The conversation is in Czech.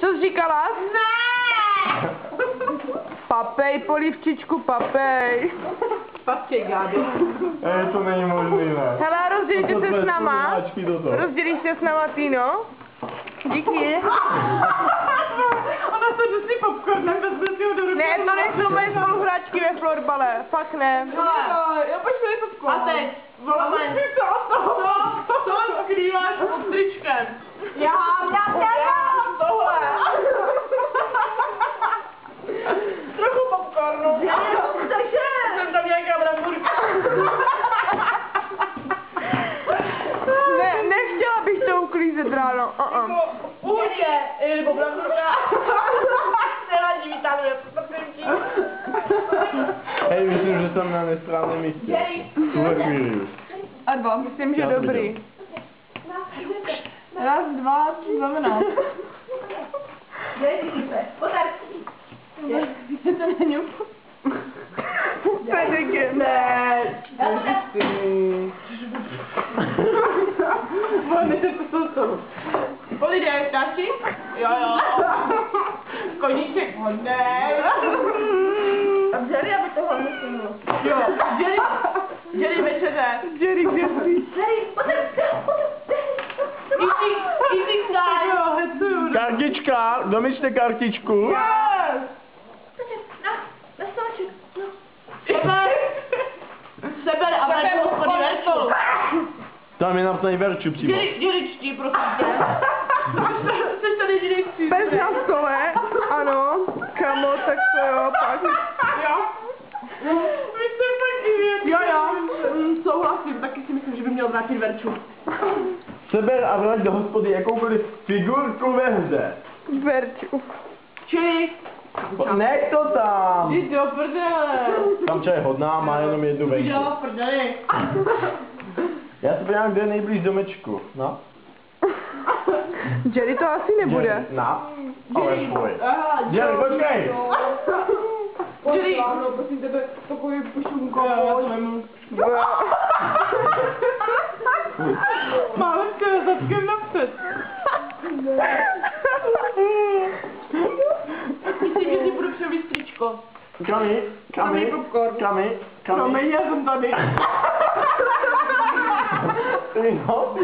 Co jsi říkala? Ne! Papej, polivčičku, papej. Papčej, Gáby. To není možný, ne. Hele, rozdělíte se s náma? Rozdělíš se s náma, Týno? Díky. Ona se dusí popcornem, vezme si ho do ruky. Ne, to nejsou moje spoluhráčky ve florbale. Fakt ne. Já počkej popcorn. A teď, voláme. Co skrýváš pod tričkem? Já tohle. Trochu popcornu. Jsem tam nějaká bramburka. Ne, nechtěla bych to uklízet ráno. Uhodě, nebo bramburka. Neradí vytáhne papírky. Hej, myslím, že jsem na nesprávném místě. Tuhle chvíli už. A dva, myslím, že Já to dobrý. Raz, dva, co znamená? To není úplně. Ne. Polidé, stačí? Jo. Koníček, ne. A Jerry, aby to hlavně slyšel. Jo, Jerry večeře. Jerry, kde jsi? Easy style. Jo, hecuju. Kartička, domyčte kartičku. Yes. Seber a vrať hospody Verču. Tam je napsaný Verču přímo. Jerry čtí, prosím tě. Jsi tady jediný chci. Bez na stole, ano. Kamo, tak to jo, pak. Jo. Vy jste fakt idiot. Jo. Souhlasím, taky si myslím, že by měl vrátit Verču. Seber a vrať do hospody jakoukoliv figurku ve hře. Verču. Čili. Nech to tam. Jdi do prdele. Tamča je hodná, má jenom jednu venku. Jo, prdeli. Já se podívám, kde je nejblíž domečku. No. Jerry to asi nebude. No. Ale pojď. Jerry, počkej. Jerry. Prosím tebe, takový pušunko. Málenka je zadkem napřed. Myslím, že si budu převít tričko. Kami. Promiň, já jsem tady. No.